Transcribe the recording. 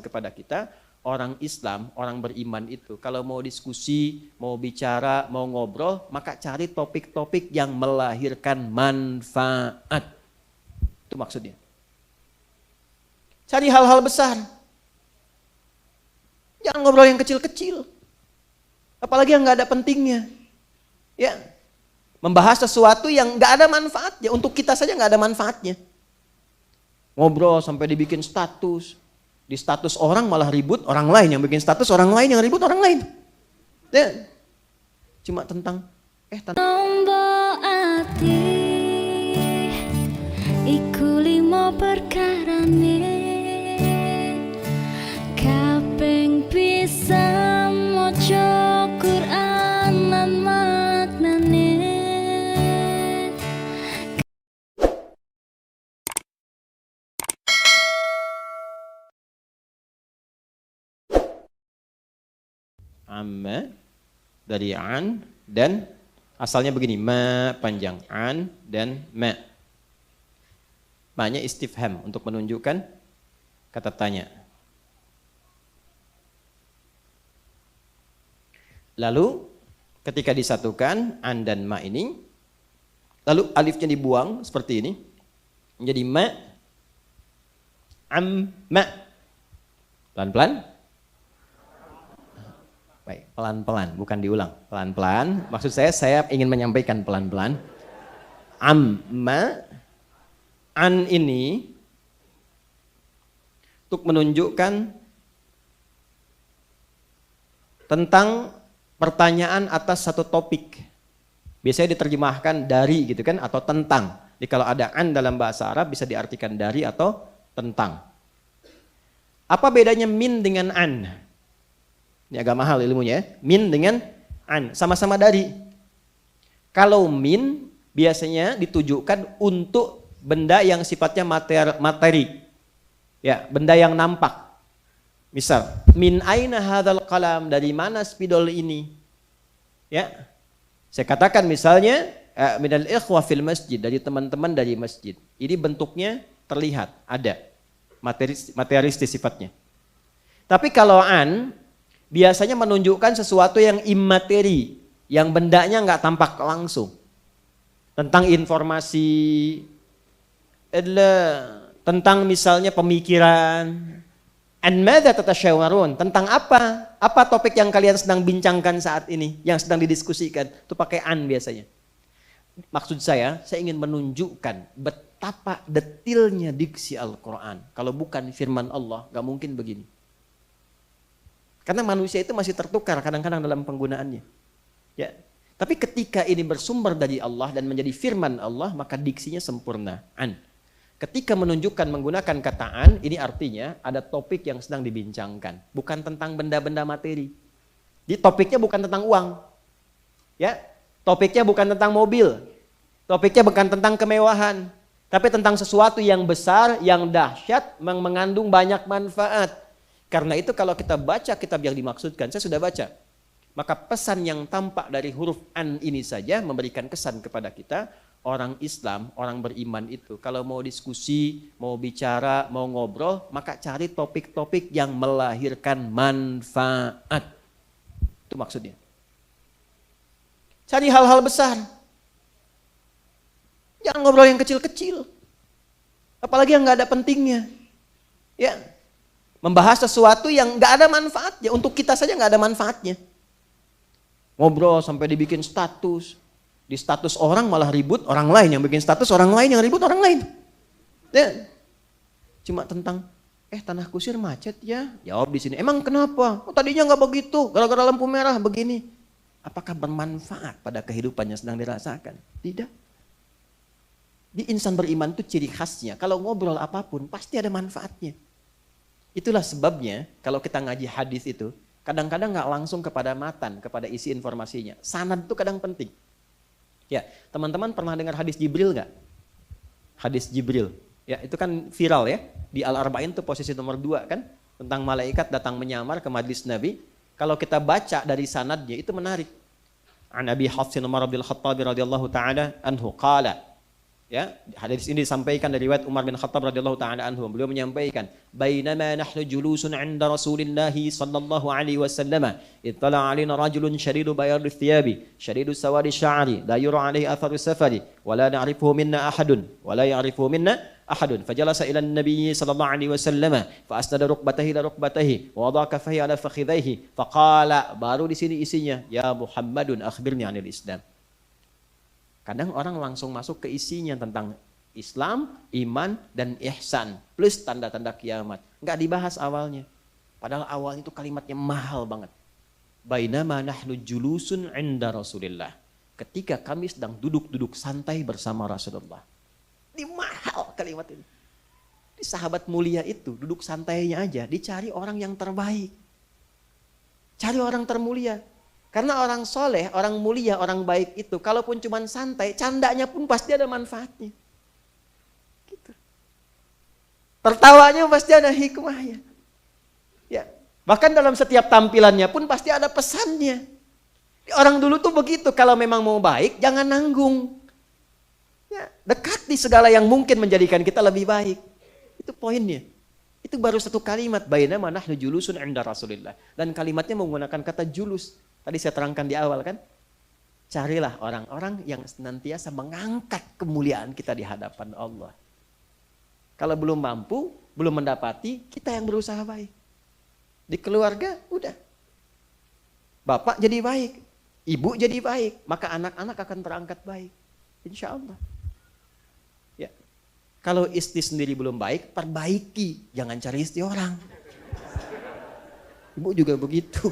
kepada kita, orang Islam, orang beriman itu kalau mau diskusi, mau bicara, mau ngobrol, maka cari topik-topik yang melahirkan manfaat. Itu maksudnya. Cari hal-hal besar. Jangan ngobrol yang kecil-kecil. Apalagi yang nggak ada pentingnya. Ya, membahas sesuatu yang nggak ada manfaatnya. Untuk kita saja nggak ada manfaatnya. Ngobrol sampai dibikin status. Di status orang malah ribut orang lain. Yang bikin status orang lain, yang ribut orang lain. Ya. Cuma tentang Tombo ati iku limo perkarane kaping bisa maca Quran lan maknane. amma dari an dan asalnya begini, ma panjang, an dan ma. Ma-nya istifham untuk menunjukkan kata tanya. Lalu ketika disatukan an dan ma ini, lalu alifnya dibuang seperti ini, menjadi ma, amma. Pelan-pelan. Baik, pelan-pelan, bukan diulang. Pelan-pelan, maksud saya ingin menyampaikan pelan-pelan. Amma, an ini untuk menunjukkan tentang pertanyaan atas satu topik. Biasanya diterjemahkan dari gitu kan, atau tentang. Jadi kalau ada an dalam bahasa Arab bisa diartikan dari atau tentang. Apa bedanya min dengan an? Ini agak mahal ilmunya ya. Min dengan an, sama-sama dari. Kalau min biasanya ditujukan untuk benda yang sifatnya materi. Ya, benda yang nampak. Misal, min aina hadzal qalam, dari mana spidol ini? Ya. Saya katakan misalnya minal ikhwa fil masjid, dari teman-teman dari masjid. Ini bentuknya terlihat, ada. Materialistis sifatnya. Tapi kalau an biasanya menunjukkan sesuatu yang imateri, yang bendanya nggak tampak langsung. Tentang informasi, tentang misalnya pemikiran. An madza tatasyawarun, tentang apa? Apa topik yang kalian sedang bincangkan saat ini, yang sedang didiskusikan? Itu pakai an biasanya. Maksud saya ingin menunjukkan betapa detilnya diksi Al-Quran. Kalau bukan firman Allah, nggak mungkin begini. Karena manusia itu masih tertukar kadang-kadang dalam penggunaannya. Ya. Tapi ketika ini bersumber dari Allah dan menjadi firman Allah, maka diksinya sempurna. An. Ketika menunjukkan menggunakan kata an, ini artinya ada topik yang sedang dibincangkan. Bukan tentang benda-benda materi. Jadi topiknya bukan tentang uang. Ya. Topiknya bukan tentang mobil. Topiknya bukan tentang kemewahan. Tapi tentang sesuatu yang besar, yang dahsyat, yang mengandung banyak manfaat. Karena itu kalau kita baca kitab yang dimaksudkan, saya sudah baca. Maka pesan yang tampak dari huruf an ini saja memberikan kesan kepada kita, orang Islam, orang beriman itu kalau mau diskusi, mau bicara, mau ngobrol, maka cari topik-topik yang melahirkan manfaat. Itu maksudnya. Cari hal-hal besar. Jangan ngobrol yang kecil-kecil. Apalagi yang nggak ada pentingnya. Ya. Membahas sesuatu yang nggak ada manfaatnya, untuk kita saja nggak ada manfaatnya. Ngobrol sampai dibikin status, di status orang malah ribut orang lain, yang bikin status orang lain, yang ribut orang lain. Ya. Cuma tentang, tanah kusir macet ya, jawab di sini. Emang kenapa? Oh, tadinya nggak begitu, gara-gara lampu merah begini. Apakah bermanfaat pada kehidupan yang sedang dirasakan? Tidak. Di insan beriman itu ciri khasnya, kalau ngobrol apapun pasti ada manfaatnya. Itulah sebabnya kalau kita ngaji hadis itu kadang-kadang nggak langsung kepada matan, kepada isi informasinya. Sanad itu kadang penting. Ya, teman-teman pernah dengar hadis Jibril nggak? Hadis Jibril, ya itu kan viral ya di Al-Arba'in itu posisi nomor 2 kan, tentang malaikat datang menyamar ke majlis Nabi. Kalau kita baca dari sanadnya itu menarik. An Abi Hafsin Umar bin Khattab radhiyallahu taala anhu qala, Ya, hadis ini disampaikan dari riwayat Umar bin Khattab radhiyallahu taala anhu. Beliau menyampaikan, "Bainama nahnu julusun 'inda Rasulillah sallallahu alaihi wasallam, ittala 'alaina rajulun shadidu bayadhi thiyabi, shadidu sawadi sya'ri, la yura 'alaihi atharu safari, wa la na'rifuhu minna ahadun, wa la ya'rifuhu minna ahadun. Fajalasa ila an-nabiy sallallahu alaihi wasallam, fa asnada rukbatahi ila rukbatahi, wa wada'a kaffaihi ala fakhidhaihi, faqala." Baru di sini isinya, "Ya Muhammadun akhbirni 'anil Islam." Kadang orang langsung masuk ke isinya tentang Islam, iman, dan ihsan. Plus tanda-tanda kiamat. Nggak dibahas awalnya. Padahal awalnya itu kalimatnya mahal banget. Bainama nahnu julusun 'inda Rasulillah. Ketika kami sedang duduk-duduk santai bersama Rasulullah. Ini mahal kalimat ini. Di sahabat mulia itu, duduk santainya aja, dicari orang yang terbaik. Cari orang termulia. Karena orang soleh, orang mulia, orang baik itu, kalaupun cuma santai, candanya pun pasti ada manfaatnya. Gitu. Tertawanya pasti ada hikmahnya. Ya. Bahkan dalam setiap tampilannya pun pasti ada pesannya. Orang dulu tuh begitu, kalau memang mau baik, jangan nanggung. Ya. Dekati segala yang mungkin menjadikan kita lebih baik. Itu poinnya. Itu baru satu kalimat, bainama nahnu julusun 'inda Rasulillah. Dan kalimatnya menggunakan kata julus. Tadi saya terangkan di awal kan, carilah orang-orang yang senantiasa mengangkat kemuliaan kita di hadapan Allah. Kalau belum mampu, belum mendapati, kita yang berusaha baik. Di keluarga, udah. Bapak jadi baik, ibu jadi baik, maka anak-anak akan terangkat baik. Insya Allah. Ya. Kalau istri sendiri belum baik, perbaiki. Jangan cari istri orang. Ibu juga begitu.